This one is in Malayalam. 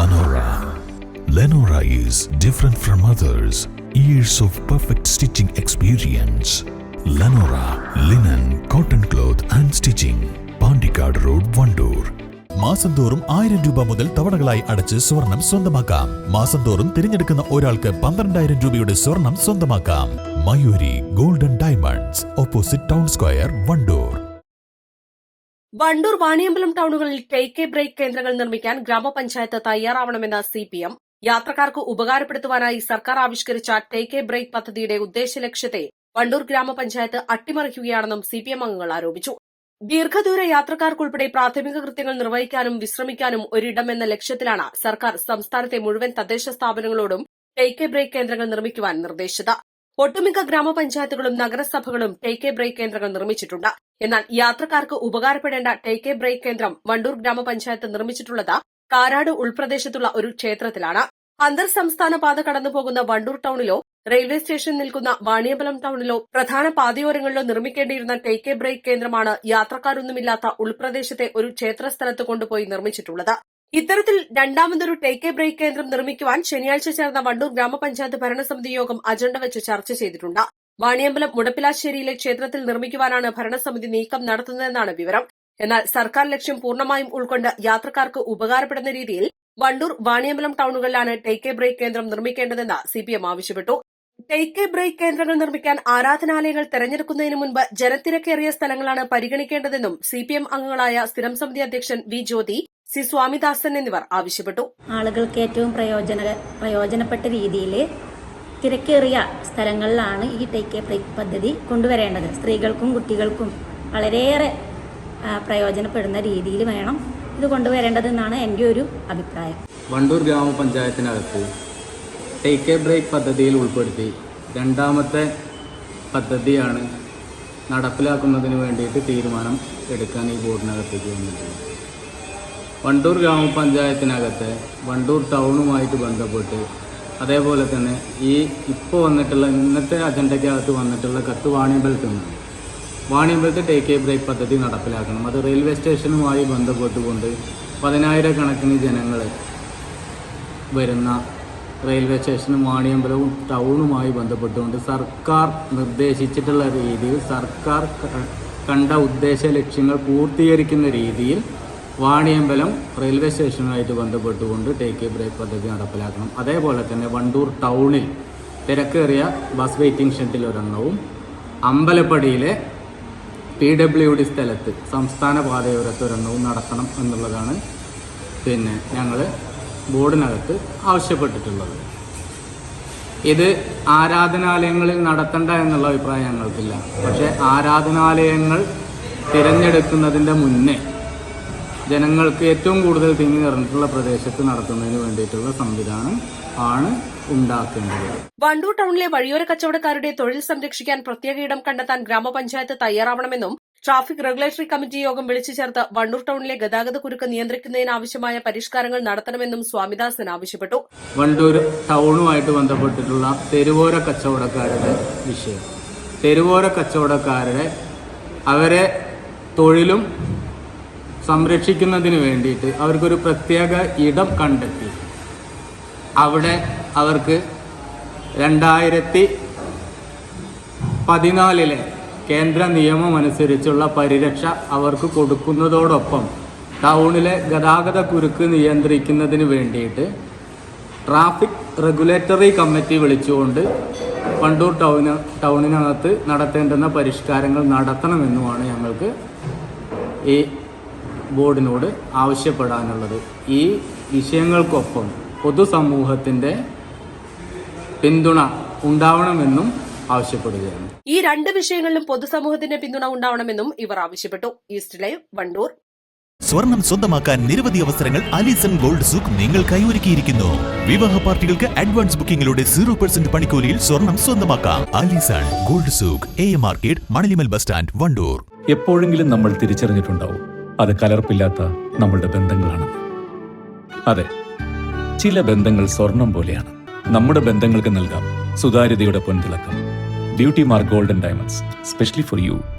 Lenora. Lenora is different from others. Years of perfect stitching experience. Lenora linen, cotton cloth and stitching. Pandikad Road, Vandoor. മാസം തോറും 1000 രൂപ മുതൽ തവണകളായി അടച്ച് സ്വർണം സ്വന്തമാക്കാം. മാസം തോറും തിരഞ്ഞെടുക്കുന്ന ഒരാൾക്ക് 12,000 രൂപയുടെ സ്വർണം സ്വന്തമാക്കാം. Mayuri golden diamonds, opposite town square, Wandoor. Wandoor Vaniyambalam ടൗണുകളിൽ ടേക്ക് എ ബ്രേക്ക് കേന്ദ്രങ്ങൾ നിർമ്മിക്കാൻ ഗ്രാമപഞ്ചായത്ത് തയ്യാറാവണമെന്ന CPM. യാത്രക്കാർക്ക് ഉപകാരപ്പെടുത്തുവാനായി സർക്കാർ ആവിഷ്കരിച്ച ടേക്ക് എ ബ്രേക്ക് പദ്ധതിയുടെ ഉദ്ദേശലക്ഷ്യത്തെ വണ്ടൂർ ഗ്രാമപഞ്ചായത്ത് അട്ടിമറിക്കുകയാണെന്നും CPM അംഗങ്ങൾ ആരോപിച്ചു. ദീർഘദൂര യാത്രക്കാർക്കുൾപ്പെടെ പ്രാഥമിക കൃത്യങ്ങൾ നിർവഹിക്കാനും വിശ്രമിക്കാനും ഒരിടം എന്ന ലക്ഷ്യത്തിലാണ് സർക്കാർ സംസ്ഥാനത്തെ മുഴുവൻ തദ്ദേശ സ്ഥാപനങ്ങളോടും ടേക്ക് എ ബ്രേക്ക് കേന്ദ്രങ്ങൾ നിർമ്മിക്കുവാൻ നിർദ്ദേശിച്ചത്. ഒട്ടുമിക്ക ഗ്രാമപഞ്ചായത്തുകളും നഗരസഭകളും ടേക്ക് എ ബ്രേക്ക് കേന്ദ്രങ്ങൾ നിർമ്മിച്ചിട്ടുണ്ട്. എന്നാൽ യാത്രക്കാർക്ക് ഉപകാരപ്പെടേണ്ട ടേക്ക് എ ബ്രേക്ക് കേന്ദ്രം വണ്ടൂർ ഗ്രാമപഞ്ചായത്ത് നിർമ്മിച്ചിട്ടുള്ളത് കാരാട് ഉൾപ്രദേശത്തുള്ള ഒരു ക്ഷേത്രത്തിലാണ്. അന്തർ സംസ്ഥാന പാത കടന്നുപോകുന്ന വണ്ടൂർ ടൌണിലോ റെയിൽവേ സ്റ്റേഷൻ നിൽക്കുന്ന വാണിയമ്പലം ടൌണിലോ പ്രധാന പാതയോരങ്ങളിലോ നിർമ്മിക്കേണ്ടിയിരുന്ന ടേക്ക് എ ബ്രേക്ക് കേന്ദ്രമാണ് യാത്രക്കാരൊന്നുമില്ലാത്ത ഉൾപ്രദേശത്തെ ഒരു ക്ഷേത്രസ്ഥലത്ത് കൊണ്ടുപോയി നിർമ്മിച്ചിട്ടുള്ളത്. ഇത്തരത്തിൽ രണ്ടാമതൊരു ടേക്ക് എ ബ്രേക്ക് കേന്ദ്രം നിർമ്മിക്കുവാൻ ശനിയാഴ്ച ചേർന്ന വണ്ടൂർ ഗ്രാമപഞ്ചായത്ത് ഭരണസമിതി യോഗം അജണ്ട വെച്ച് ചർച്ച ചെയ്തിട്ടുണ്ട്. വാണിയമ്പലം മുടപ്പിലാശ്ശേരിയിലെ ക്ഷേത്രത്തിൽ നിർമ്മിക്കുവാനാണ് ഭരണസമിതി നീക്കം നടത്തുന്നതെന്നാണ് വിവരം. എന്നാൽ സർക്കാർ ലക്ഷ്യം പൂർണ്ണമായും ഉൾക്കൊണ്ട് യാത്രക്കാർക്ക് ഉപകാരപ്പെടുന്ന രീതിയിൽ വണ്ടൂർ വാണിയമ്പലം ടൌണുകളിലാണ് ടേക്ക് എ ബ്രേക്ക് കേന്ദ്രം നിർമ്മിക്കേണ്ടതെന്ന് CPM ആവശ്യപ്പെട്ടു. ടേക്ക് എ ബ്രേക്ക് കേന്ദ്രങ്ങൾ നിർമ്മിക്കാൻ ആരാധനാലയങ്ങൾ തെരഞ്ഞെടുക്കുന്നതിന് മുൻപ് ജനത്തിരക്കേറിയ സ്ഥലങ്ങളാണ് പരിഗണിക്കേണ്ടതെന്നും CPM അംഗങ്ങളായ സ്ഥിരം സമിതി അധ്യക്ഷൻ V. ജ്യോതി, C. സ്വാമിദാസൻ എന്നിവർ ആവശ്യപ്പെട്ടു. ആളുകൾക്ക് ഏറ്റവും പ്രയോജനപ്പെട്ട രീതിയിൽ തിരക്കേറിയ സ്ഥലങ്ങളിലാണ് ഈ ടേക്ക് എ ബ്രേക്ക് പദ്ധതി കൊണ്ടുവരേണ്ടത്. സ്ത്രീകൾക്കും കുട്ടികൾക്കും വളരെയേറെ പ്രയോജനപ്പെടുന്ന രീതിയിൽ വേണം ഇത് കൊണ്ടുവരേണ്ടതെന്നാണ് എൻ്റെ ഒരു അഭിപ്രായം. വണ്ടൂർ ഗ്രാമപഞ്ചായത്തിനകത്ത് ടേക്ക് എ ബ്രേക്ക് പദ്ധതിയിൽ ഉൾപ്പെടുത്തി രണ്ടാമത്തെ പദ്ധതിയാണ് നടപ്പിലാക്കുന്നതിന് വേണ്ടിയിട്ട് തീരുമാനം എടുക്കാൻ ഈ ബോർഡിനകത്തേക്ക് വന്നിട്ടുള്ളത്. വണ്ടൂർ ഗ്രാമപഞ്ചായത്തിനകത്ത് വണ്ടൂർ ടൗണുമായിട്ട് ബന്ധപ്പെട്ട് അതേപോലെ തന്നെ ഈ ഇപ്പോൾ വന്നിട്ടുള്ള ഇന്നത്തെ അജണ്ടയ്ക്കകത്ത് വന്നിട്ടുള്ള കത്ത് വാണിയമ്പലത്ത് ടേക്ക് എ ബ്രേക്ക് പദ്ധതി നടപ്പിലാക്കണം. അത് റെയിൽവേ സ്റ്റേഷനുമായി ബന്ധപ്പെട്ടുകൊണ്ട് 10,000 കണക്കിന് ജനങ്ങൾ വരുന്ന റെയിൽവേ സ്റ്റേഷനും വാണിയമ്പലവും ടൗണുമായി ബന്ധപ്പെട്ടുകൊണ്ട് സർക്കാർ നിർദ്ദേശിച്ചിട്ടുള്ള രീതിയിൽ സർക്കാർ കണ്ട ഉദ്ദേശ ലക്ഷ്യങ്ങൾ പൂർത്തീകരിക്കുന്ന രീതിയിൽ വാണിയമ്പലം റെയിൽവേ സ്റ്റേഷനുമായിട്ട് ബന്ധപ്പെട്ടുകൊണ്ട് ടേക്ക് എ ബ്രേക്ക് പദ്ധതി നടപ്പിലാക്കണം. അതേപോലെ തന്നെ വണ്ടൂർ ടൗണിൽ തിരക്കേറിയ ബസ് വെയിറ്റിംഗ് ഷെഡിൽ ഒരെണ്ണവും അമ്പലപ്പടിയിലെ PWD സ്ഥലത്ത് സംസ്ഥാന പാതയോരത്ത് ഒരെണ്ണവും നടത്തണം എന്നുള്ളതാണ് ഞങ്ങൾ ബോർഡിനകത്ത് ആവശ്യപ്പെട്ടിട്ടുള്ളത്. ഇത് ആരാധനാലയങ്ങളിൽ നടത്തണ്ട എന്നുള്ള അഭിപ്രായം ഞങ്ങൾക്കില്ല. പക്ഷേ ആരാധനാലയങ്ങൾ തിരഞ്ഞെടുക്കുന്നതിൻ്റെ മുന്നേ ജനങ്ങൾക്ക് ഏറ്റവും കൂടുതൽ തിങ്ങി നിറഞ്ഞിട്ടുള്ള പ്രദേശത്ത് നടത്തുന്നതിന് വേണ്ടിയിട്ടുള്ള സംവിധാനം ആണ് ഉണ്ടാക്കേണ്ടത്. വണ്ടൂർ ടൌണിലെ വഴിയോര കച്ചവടക്കാരുടെ തൊഴിൽ സംരക്ഷിക്കാൻ പ്രത്യേക ഇടം കണ്ടെത്താൻ ഗ്രാമപഞ്ചായത്ത് തയ്യാറാവണമെന്നും ട്രാഫിക് റെഗുലേറ്ററി കമ്മിറ്റി യോഗം വിളിച്ചു ചേർത്ത് വണ്ടൂർ ടൌണിലെ ഗതാഗത കുരുക്ക് നിയന്ത്രിക്കുന്നതിനാവശ്യമായ പരിഷ്കാരങ്ങൾ നടത്തണമെന്നും സ്വാമിദാസൻ ആവശ്യപ്പെട്ടു. വണ്ടൂർ ടൌണുമായിട്ട് ബന്ധപ്പെട്ടിട്ടുള്ള തെരുവോര കച്ചവടക്കാരുടെ വിഷയം, തെരുവോര കച്ചവടക്കാരുടെ അവരെ തൊഴിലും സംരക്ഷിക്കുന്നതിന് വേണ്ടിയിട്ട് അവർക്കൊരു പ്രത്യേക ഇടം കണ്ടെത്തി അവിടെ അവർക്ക് 2014 കേന്ദ്ര നിയമം അനുസരിച്ചുള്ള പരിരക്ഷ അവർക്ക് കൊടുക്കുന്നതോടൊപ്പം ടൗണിലെ ഗതാഗത കുരുക്ക് നിയന്ത്രിക്കുന്നതിന് വേണ്ടിയിട്ട് ട്രാഫിക് റെഗുലേറ്ററി കമ്മിറ്റി വിളിച്ചുകൊണ്ട് വണ്ടൂർ ടൗണിനകത്ത് നടത്തേണ്ടുന്ന പരിഷ്കാരങ്ങൾ നടത്തണമെന്നുമാണ് ഞങ്ങൾക്ക് ഈ ബോർഡിനോട് ആവശ്യപ്പെടാനുള്ളത്. ഈ വിഷയങ്ങൾക്കൊപ്പം പൊതുസമൂഹത്തിൻ്റെ പിന്തുണ ഉണ്ടാവണമെന്നും ആവശ്യപ്പെടുകയാണ്. ഈ രണ്ട് വിഷയങ്ങളിലും പൊതുസമൂഹത്തിന്റെ പിന്തുണ ഉണ്ടാവണമെന്നും ഇവർ ആവശ്യപ്പെട്ടു. East live, Wandoor. സ്വർണം സ്വന്തമാക്കാൻ നിരവധി അവസരങ്ങൾ അലിസൺ ഗോൾഡ് സൂക്ക് നിങ്ങൾക്കായി ഒരുക്കിയിരിക്കുന്നു. വിവാഹ പാർട്ടികൾക്ക് അഡ്വാൻസ് ബുക്കിംഗിലൂടെ 0% പണിക്കൂലിയിൽ സ്വർണം സ്വന്തമാക്കാം. Alison gold souk, AM market, Manalimal bus stand, Wandoor. എപ്പോഴെങ്കിലും നമ്മൾ തിരിച്ചറിഞ്ഞിട്ടുണ്ടാവും അത് കലർപ്പില്ലാത്ത നമ്മളുടെ ബന്ധങ്ങളാണ്. അതെ, ചില ബന്ധങ്ങൾ സ്വർണം പോലെയാണ്. നമ്മുടെ ബന്ധങ്ങൾക്ക് നൽകാം സുതാര്യതയുടെ പൊൻതിളക്കം. Beauty mark golden diamonds, specially for U.